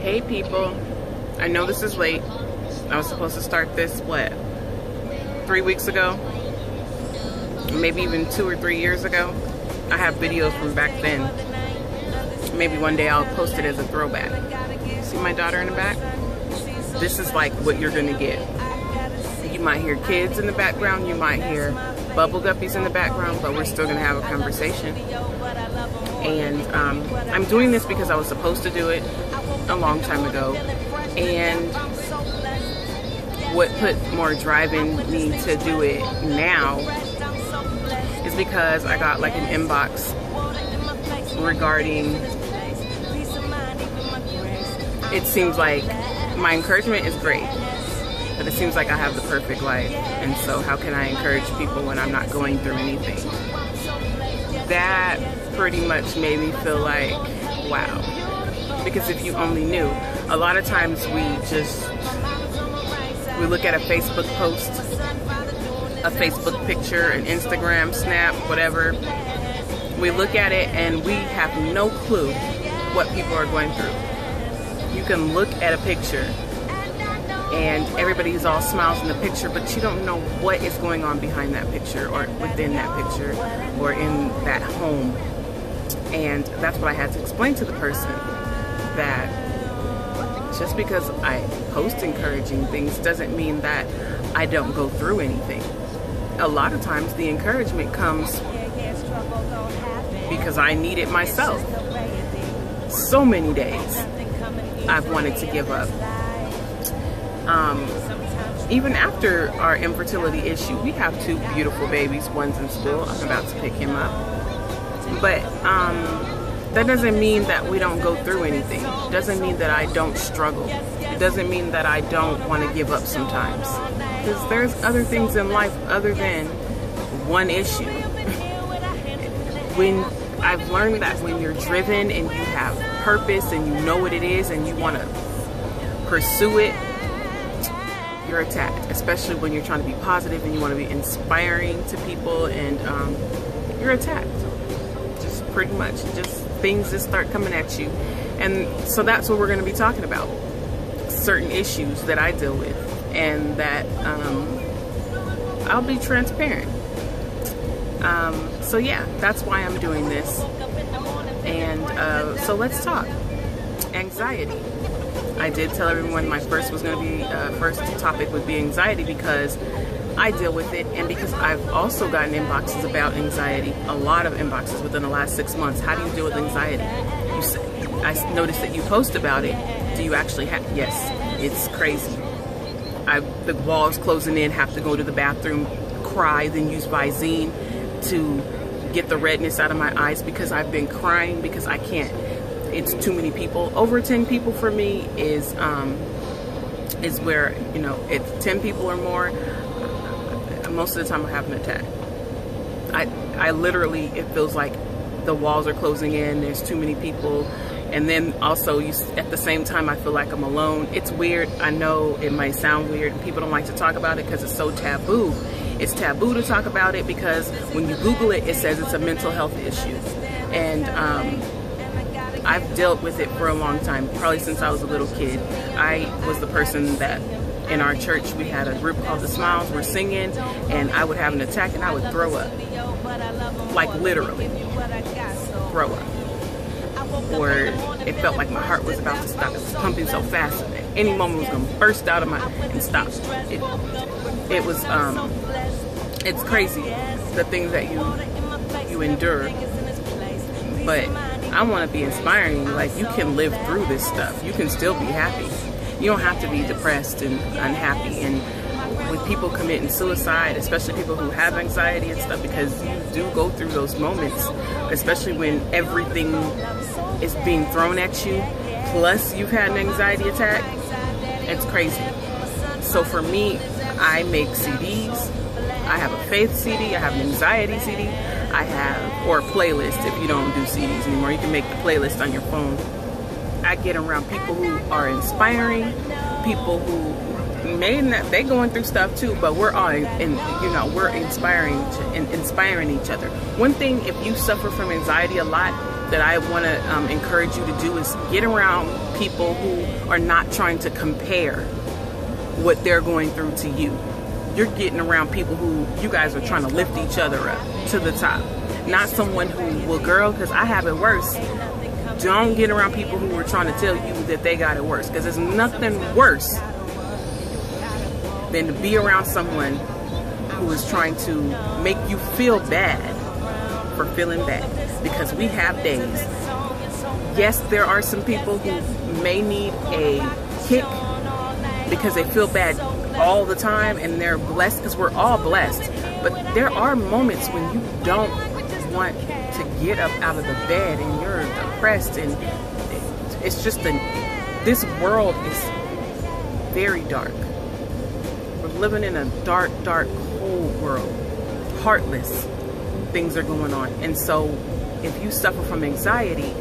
Hey people, I know this is late. I was supposed to start this, what, 3 weeks ago? Maybe even 2 or 3 years ago. I have videos from back then. Maybe one day I'll post it as a throwback. See my daughter in the back? This is like what you're gonna get. You might hear kids in the background, you might hear bubble guppies in the background, but we're still gonna have a conversation. And I'm doing this because I was supposed to do it a long time ago, and what put more drive in me to do it now is because I got like an inbox regarding, it seems like my encouragement is great, but it seems like I have the perfect life, and so how can I encourage people when I'm not going through anything? That pretty much made me feel like, wow. Because if you only knew, a lot of times we look at a Facebook post, a Facebook picture, an Instagram snap, whatever. We look at it and we have no clue what people are going through. You can look at a picture and everybody's all smiles in the picture, but you don't know what is going on behind that picture or within that picture or in that home. And that's what I had to explain to the person, that just because I post encouraging things doesn't mean that I don't go through anything. A lot of times the encouragement comes because I need it myself. So many days I've wanted to give up. Even after our infertility issue, we have 2 beautiful babies. One's in school. I'm about to pick him up. But that doesn't mean that we don't go through anything. It doesn't mean that I don't struggle. It doesn't mean that I don't want to give up sometimes. Because there's other things in life other than one issue. When I've learned that when you're driven and you have purpose and you know what it is and you want to pursue it, you're attacked. Especially when you're trying to be positive and you want to be inspiring to people, and you're attacked. Just pretty much, just things just start coming at you. And so that's what we're going to be talking about. Certain issues that I deal with, and that I'll be transparent. So yeah, that's why I'm doing this. And so let's talk. Anxiety. I did tell everyone my first topic would be anxiety, because I deal with it, and because I've also gotten inboxes about anxiety, a lot of inboxes within the last 6 months. How do you deal with anxiety? I noticed that you post about it. Do you actually have? Yes, it's crazy. The walls closing in, have to go to the bathroom, cry, then use Visine to get the redness out of my eyes because I've been crying because I can't. It's too many people. Over 10 people for me is where, you know, it's 10 people or more. Most of the time I have an attack. I literally, it feels like the walls are closing in, there's too many people, and then also at the same time I feel like I'm alone. It's weird. I know it might sound weird, and people don't like to talk about it because it's so taboo. It's taboo to talk about it because when you Google it, it says it's a mental health issue. And I've dealt with it for a long time, probably since I was a little kid. I was the person that in our church, we had a group called the Smiles. We're singing, and I would have an attack and I would throw up. Like literally throw up. Or it felt like my heart was about to stop. It was pumping so fast at any moment it was gonna burst out of and stop. It was it's crazy the things that you endure. But I want to be inspiring. Like, you can live through this stuff. You can still be happy. You don't have to be depressed and unhappy. And with people committing suicide, especially people who have anxiety and stuff, because you do go through those moments, especially when everything is being thrown at you, plus you've had an anxiety attack. It's crazy. So for me, I make CDs. I have a faith CD, I have an anxiety CD, I have, or a playlist if you don't do CDs anymore. You can make the playlist on your phone. I get around people who are inspiring, people who they're going through stuff too, but we're all we're inspiring each other. One thing, if you suffer from anxiety a lot, that I want to encourage you to do is get around people who are not trying to compare what they're going through to you. You're getting around people who you guys are trying to lift each other up to the top. Not someone who, well, girl, because I have it worse. Don't get around people who are trying to tell you that they got it worse, because there's nothing worse than to be around someone who is trying to make you feel bad for feeling bad, because we have days. Yes, there are some people who may need a kick because they feel bad all the time, and they're blessed because we're all blessed. But there are moments when you don't want to get up out of the bed and you're depressed, and it's just this world is very dark. We're living in a dark, dark, cold world. Heartless things are going on. And so if you suffer from anxiety,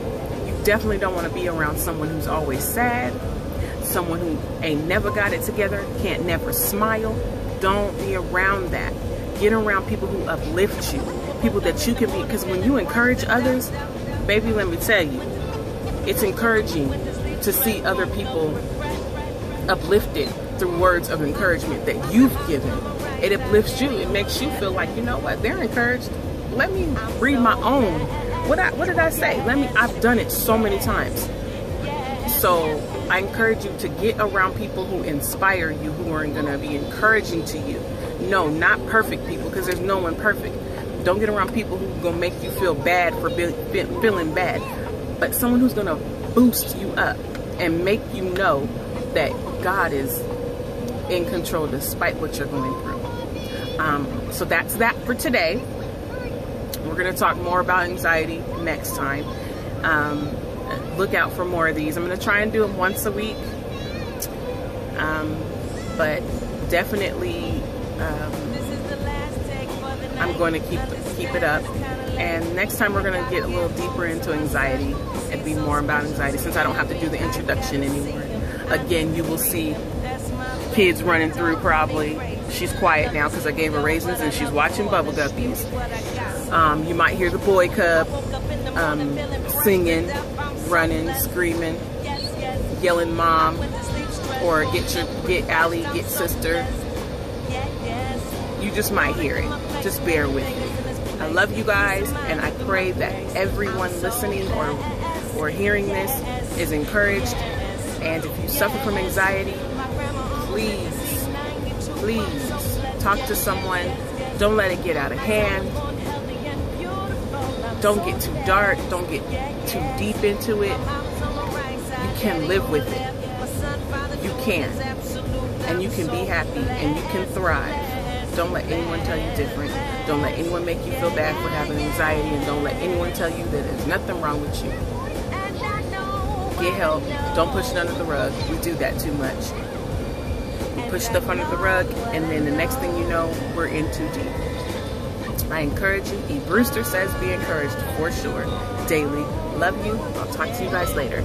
you definitely don't want to be around someone who's always sad, someone who ain't never got it together, can't never smile. Don't be around that. Get around people who uplift you, people that you can be, because when you encourage others, baby, let me tell you, it's encouraging to see other people uplifted through words of encouragement that you've given. It uplifts you. It makes you feel like, you know what, they're encouraged. Let me read my own. What did I say? I've done it so many times. So I encourage you to get around people who inspire you, who are going to be encouraging to you. No, not perfect people, because there's no one perfect. Don't get around people who are going to make you feel bad for feeling bad. But someone who's going to boost you up and make you know that God is in control despite what you're going through. So that's that for today. We're going to talk more about anxiety next time. Look out for more of these. I'm going to try and do them once a week. But definitely I'm going to keep it up. And next time we're going to get a little deeper into anxiety and be more about anxiety, since I don't have to do the introduction anymore. Again, you will see kids running through probably. She's quiet now because I gave her raisins and she's watching Bubble Guppies. You might hear the boy cub singing, running, screaming, yelling mom, or get Allie, get sister. You just might hear it. Just bear with me. I love you guys, and I pray that everyone listening or hearing this is encouraged. And if you suffer from anxiety, please talk to someone. Don't let it get out of hand. Don't get too dark. Don't get too deep into it. You can live with it. You can. And you can be happy, and you can thrive. Don't let anyone tell you different. Don't let anyone make you feel bad for having anxiety, and don't let anyone tell you that there's nothing wrong with you. Get help. Don't push it under the rug. We do that too much. We push stuff under the rug, and then the next thing you know, we're in too deep. I encourage you. Brewster says be encouraged for sure. Daily. Love you. I'll talk to you guys later.